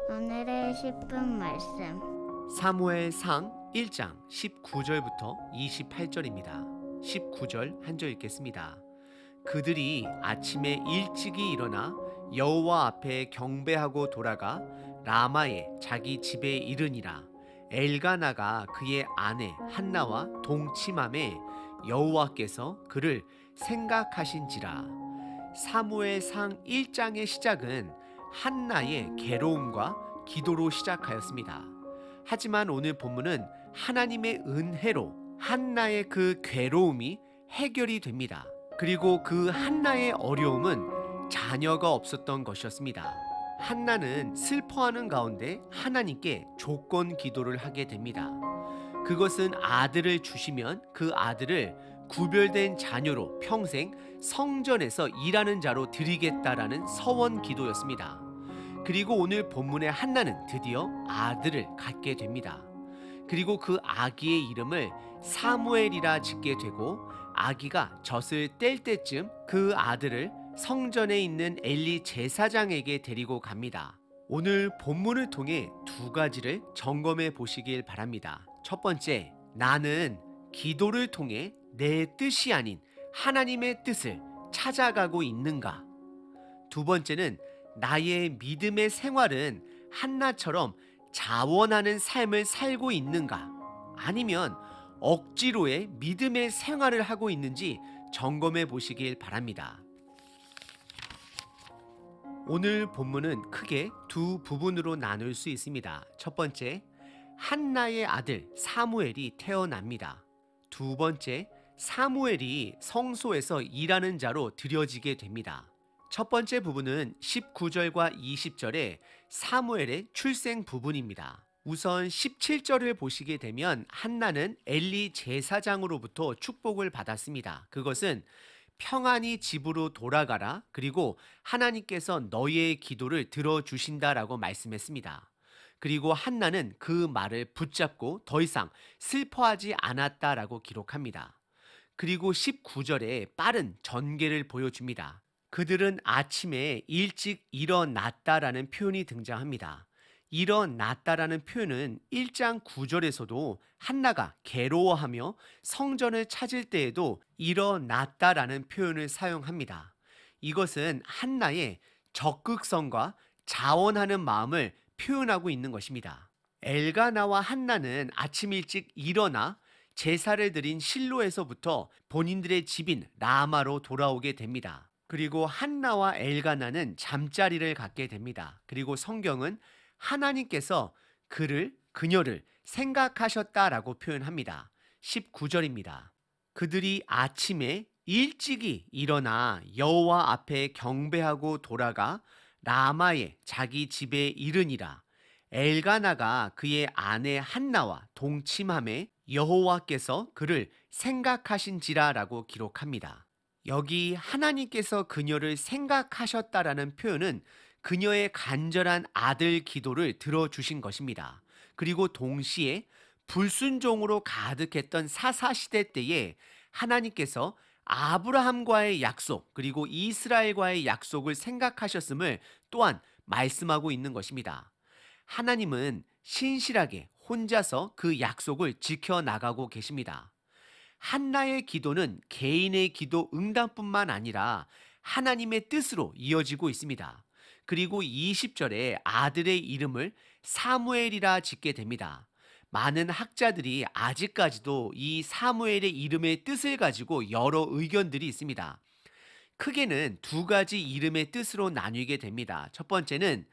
오늘의 10분 말씀. 사무엘상 1장 19절부터 28절입니다. 19절 한 절 읽겠습니다. 그들이 아침에 일찍이 일어나 여호와 앞에 경배하고 돌아가 라마에 자기 집에 이르니라. 엘가나가 그의 아내 한나와 동침함에 여호와께서 그를 생각하신지라. 사무엘상 1장의 시작은 한나의 괴로움과 기도로 시작하였습니다. 하지만 오늘 본문은 하나님의 은혜로 한나의 그 괴로움이 해결이 됩니다. 그리고 그 한나의 어려움은 자녀가 없었던 것이었습니다. 한나는 슬퍼하는 가운데 하나님께 조건 기도를 하게 됩니다. 그것은 아들을 주시면 그 아들을 구별된 자녀로 평생 성전에서 일하는 자로 드리겠다라는 서원 기도였습니다. 그리고 오늘 본문의 한나는 드디어 아들을 갖게 됩니다. 그리고 그 아기의 이름을 사무엘이라 짓게 되고 아기가 젖을 뗄 때쯤 그 아들을 성전에 있는 엘리 제사장에게 데리고 갑니다. 오늘 본문을 통해 두 가지를 점검해 보시길 바랍니다. 첫 번째, 나는 기도를 통해 내 뜻이 아닌 하나님의 뜻을 찾아가고 있는가? 두 번째는 나의 믿음의 생활은 한나처럼 자원하는 삶을 살고 있는가? 아니면 억지로의 믿음의 생활을 하고 있는지 점검해 보시길 바랍니다. 오늘 본문은 크게 두 부분으로 나눌 수 있습니다. 첫 번째, 한나의 아들 사무엘이 태어납니다. 두 번째, 사무엘이 성소에서 일하는 자로 드려지게 됩니다. 첫 번째 부분은 19절과 20절의 사무엘의 출생 부분입니다. 우선 17절을 보시게 되면 한나는 엘리 제사장으로부터 축복을 받았습니다. 그것은 평안히 집으로 돌아가라, 그리고 하나님께서 너의 기도를 들어주신다라고 말씀했습니다. 그리고 한나는 그 말을 붙잡고 더 이상 슬퍼하지 않았다라고 기록합니다. 그리고 19절에 빠른 전개를 보여줍니다. 그들은 아침에 일찍 일어났다라는 표현이 등장합니다. 일어났다라는 표현은 1장 9절에서도 한나가 괴로워하며 성전을 찾을 때에도 일어났다라는 표현을 사용합니다. 이것은 한나의 적극성과 자원하는 마음을 표현하고 있는 것입니다. 엘가나와 한나는 아침 일찍 일어나 제사를 드린 실로에서부터 본인들의 집인 라마로 돌아오게 됩니다. 그리고 한나와 엘가나는 잠자리를 갖게 됩니다. 그리고 성경은 하나님께서 그녀를 생각하셨다라고 표현합니다. 19절입니다. 그들이 아침에 일찍이 일어나 여호와 앞에 경배하고 돌아가 라마에 자기 집에 이르니라. 엘가나가 그의 아내 한나와 동침함에 여호와께서 그를 생각하신지라라고 기록합니다. 여기 하나님께서 그녀를 생각하셨다라는 표현은 그녀의 간절한 아들 기도를 들어주신 것입니다. 그리고 동시에 불순종으로 가득했던 사사시대 때에 하나님께서 아브라함과의 약속, 그리고 이스라엘과의 약속을 생각하셨음을 또한 말씀하고 있는 것입니다. 하나님은 신실하게 혼자서 그 약속을 지켜나가고 계십니다. 한나의 기도는 개인의 기도 응답뿐만 아니라 하나님의 뜻으로 이어지고 있습니다. 그리고 20절에 아들의 이름을 사무엘이라 짓게 됩니다. 많은 학자들이 아직까지도 이 사무엘의 이름의 뜻을 가지고 여러 의견들이 있습니다. 크게는 두 가지 이름의 뜻으로 나뉘게 됩니다. 첫 번째는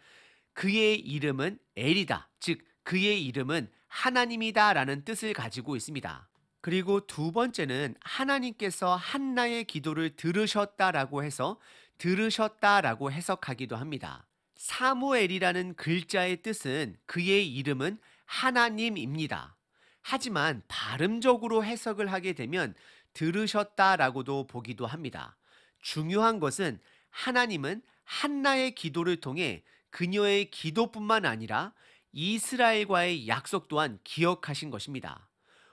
그의 이름은 엘이다, 즉 그의 이름은 하나님이다 라는 뜻을 가지고 있습니다. 그리고 두 번째는 하나님께서 한나의 기도를 들으셨다라고 해서 들으셨다라고 해석하기도 합니다. 사무엘이라는 글자의 뜻은 그의 이름은 하나님입니다. 하지만 발음적으로 해석을 하게 되면 들으셨다라고도 보기도 합니다. 중요한 것은 하나님은 한나의 기도를 통해 그녀의 기도뿐만 아니라 이스라엘과의 약속 또한 기억하신 것입니다.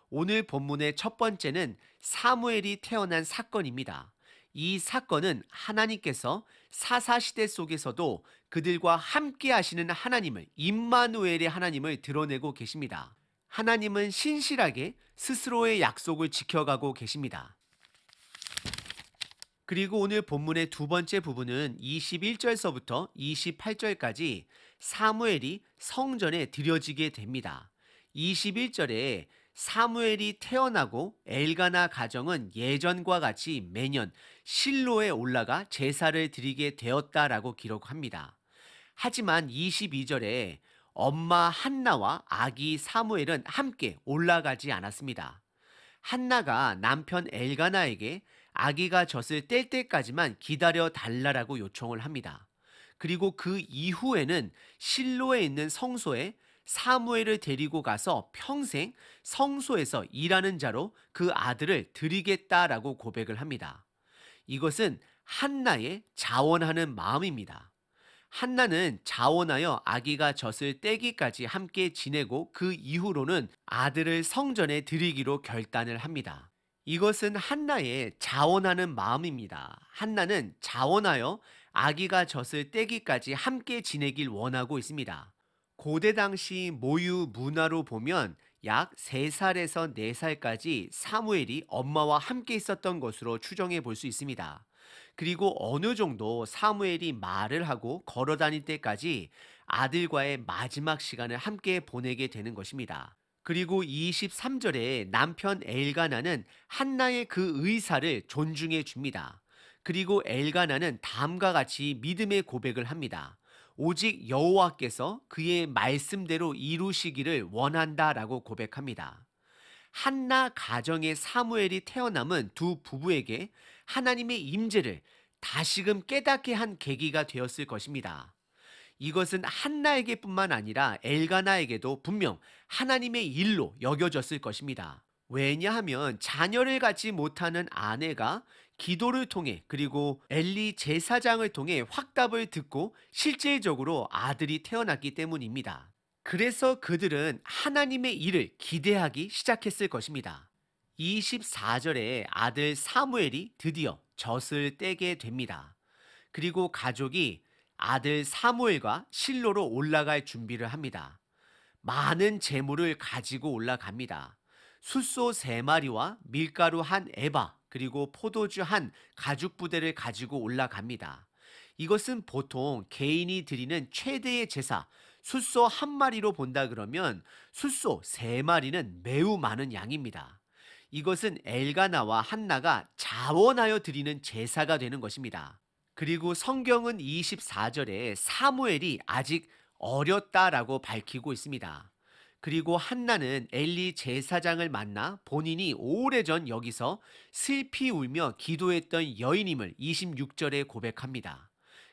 오늘 본문의 첫 번째는 사무엘이 태어난 사건입니다. 이 사건은 하나님께서 사사시대 속에서도 그들과 함께 하시는 하나님을, 임마누엘의 하나님을 드러내고 계십니다. 하나님은 신실하게 스스로의 약속을 지켜가고 계십니다. 그리고 오늘 본문의 두 번째 부분은 21절서부터 28절까지 사무엘이 성전에 들여지게 됩니다. 21절에 사무엘이 태어나고 엘가나 가정은 예전과 같이 매년 실로에 올라가 제사를 드리게 되었다라고 기록합니다. 하지만 22절에 엄마 한나와 아기 사무엘은 함께 올라가지 않았습니다. 한나가 남편 엘가나에게 아기가 젖을 뗄 때까지만 기다려 달라라고 요청을 합니다. 그리고 그 이후에는 실로에 있는 성소에 사무엘을 데리고 가서 평생 성소에서 일하는 자로 그 아들을 드리겠다라고 고백을 합니다. 이것은 한나의 자원하는 마음입니다. 한나는 자원하여 아기가 젖을 떼기까지 함께 지내고 그 이후로는 아들을 성전에 드리기로 결단을 합니다. 이것은 한나의 자원하는 마음입니다. 한나는 자원하여 아기가 젖을 떼기까지 함께 지내길 원하고 있습니다. 고대 당시 모유 문화로 보면 약 3살에서 4살까지 사무엘이 엄마와 함께 있었던 것으로 추정해 볼 수 있습니다. 그리고 어느 정도 사무엘이 말을 하고 걸어 다닐 때까지 아들과의 마지막 시간을 함께 보내게 되는 것입니다. 그리고 23절에 남편 엘가나는 한나의 그 의사를 존중해 줍니다. 그리고 엘가나는 다음과 같이 믿음의 고백을 합니다. 오직 여호와께서 그의 말씀대로 이루시기를 원한다라고 고백합니다. 한나 가정의 사무엘이 태어남은 두 부부에게 하나님의 임재를 다시금 깨닫게 한 계기가 되었을 것입니다. 이것은 한나에게뿐만 아니라 엘가나에게도 분명 하나님의 일로 여겨졌을 것입니다. 왜냐하면 자녀를 갖지 못하는 아내가 기도를 통해 그리고 엘리 제사장을 통해 확답을 듣고 실질적으로 아들이 태어났기 때문입니다. 그래서 그들은 하나님의 일을 기대하기 시작했을 것입니다. 24절에 아들 사무엘이 드디어 젖을 떼게 됩니다. 그리고 가족이 아들 사무엘과 실로로 올라갈 준비를 합니다. 많은 재물을 가지고 올라갑니다. 숫소 3마리와 밀가루 한 에바, 그리고 포도주 한 가죽 부대를 가지고 올라갑니다. 이것은 보통 개인이 드리는 최대의 제사, 숫소 1마리로 본다 그러면 숫소 3마리는 매우 많은 양입니다. 이것은 엘가나와 한나가 자원하여 드리는 제사가 되는 것입니다. 그리고 성경은 24절에 사무엘이 아직 어렸다라고 밝히고 있습니다. 그리고 한나는 엘리 제사장을 만나 본인이 오래전 여기서 슬피 울며 기도했던 여인임을 26절에 고백합니다.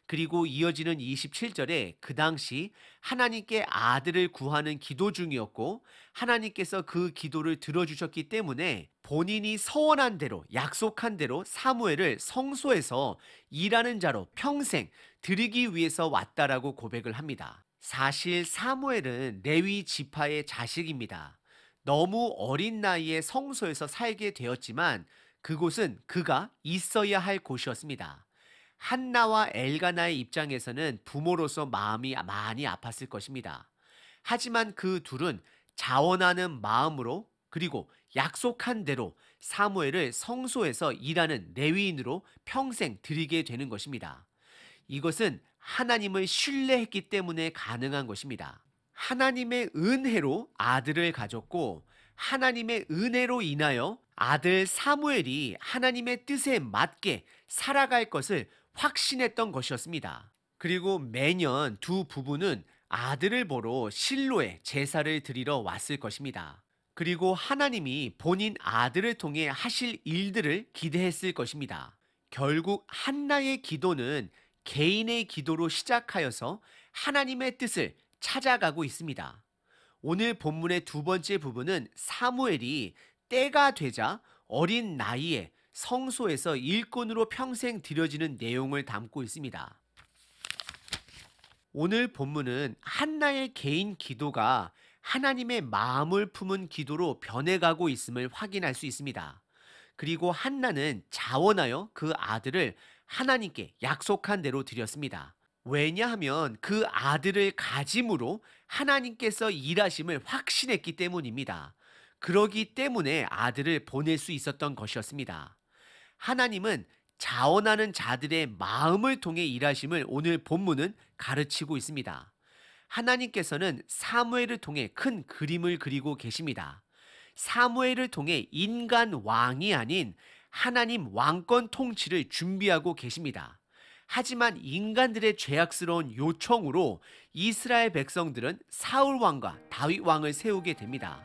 그리고 이어지는 27절에 그 당시 하나님께 아들을 구하는 기도 중이었고 하나님께서 그 기도를 들어주셨기 때문에 본인이 서원한 대로 약속한 대로 사무엘을 성소에서 일하는 자로 평생 드리기 위해서 왔다라고 고백을 합니다. 사실 사무엘은 레위 지파의 자식입니다. 너무 어린 나이에 성소에서 살게 되었지만 그곳은 그가 있어야 할 곳이었습니다. 한나와 엘가나의 입장에서는 부모로서 마음이 많이 아팠을 것입니다. 하지만 그 둘은 자원하는 마음으로 그리고 약속한 대로 사무엘을 성소에서 일하는 레위인으로 평생 드리게 되는 것입니다. 이것은 하나님을 신뢰했기 때문에 가능한 것입니다. 하나님의 은혜로 아들을 가졌고 하나님의 은혜로 인하여 아들 사무엘이 하나님의 뜻에 맞게 살아갈 것을 확신했던 것이었습니다. 그리고 매년 두 부부는 아들을 보러 실로에 제사를 드리러 왔을 것입니다. 그리고 하나님이 본인 아들을 통해 하실 일들을 기대했을 것입니다. 결국 한나의 기도는 개인의 기도로 시작하여서 하나님의 뜻을 찾아가고 있습니다. 오늘 본문의 두 번째 부분은 사무엘이 때가 되자 어린 나이에 성소에서 일꾼으로 평생 드려지는 내용을 담고 있습니다. 오늘 본문은 한나의 개인 기도가 하나님의 마음을 품은 기도로 변해가고 있음을 확인할 수 있습니다. 그리고 한나는 자원하여 그 아들을 하나님께 약속한 대로 드렸습니다. 왜냐하면 그 아들을 가짐으로 하나님께서 일하심을 확신했기 때문입니다. 그러기 때문에 아들을 보낼 수 있었던 것이었습니다. 하나님은 자원하는 자들의 마음을 통해 일하심을 오늘 본문은 가르치고 있습니다. 하나님께서는 사무엘을 통해 큰 그림을 그리고 계십니다. 사무엘을 통해 인간 왕이 아닌 하나님 왕권 통치를 준비하고 계십니다. 하지만 인간들의 죄악스러운 요청으로 이스라엘 백성들은 사울 왕과 다윗 왕을 세우게 됩니다.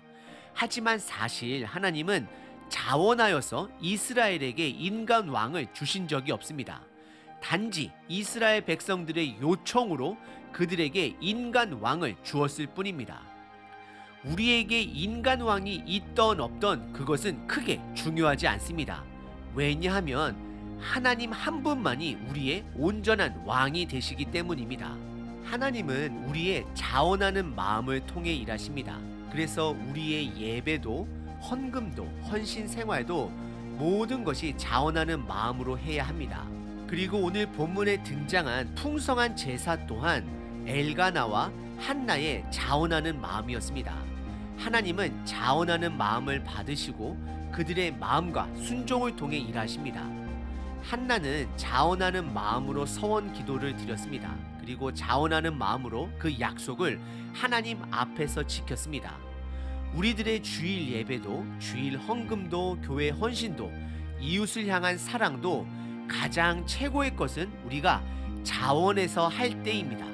하지만 사실 하나님은 자원하여서 이스라엘에게 인간 왕을 주신 적이 없습니다. 단지 이스라엘 백성들의 요청으로 그들에게 인간 왕을 주었을 뿐입니다. 우리에게 인간 왕이 있던 없던 그것은 크게 중요하지 않습니다. 왜냐하면 하나님 한 분만이 우리의 온전한 왕이 되시기 때문입니다. 하나님은 우리의 자원하는 마음을 통해 일하십니다. 그래서 우리의 예배도 헌금도 헌신 생활도 모든 것이 자원하는 마음으로 해야 합니다. 그리고 오늘 본문에 등장한 풍성한 제사 또한 엘가나와 한나의 자원하는 마음이었습니다. 하나님은 자원하는 마음을 받으시고 그들의 마음과 순종을 통해 일하십니다. 한나는 자원하는 마음으로 서원 기도를 드렸습니다. 그리고 자원하는 마음으로 그 약속을 하나님 앞에서 지켰습니다. 우리들의 주일 예배도, 주일 헌금도, 교회 헌신도, 이웃을 향한 사랑도 가장 최고의 것은 우리가 자원해서 할 때입니다.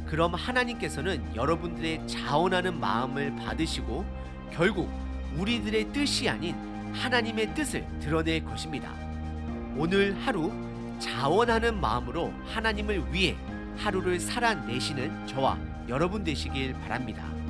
그럼 하나님께서는 여러분들의 자원하는 마음을 받으시고 결국 우리들의 뜻이 아닌 하나님의 뜻을 드러낼 것입니다. 오늘 하루 자원하는 마음으로 하나님을 위해 하루를 살아내시는 저와 여러분 되시길 바랍니다.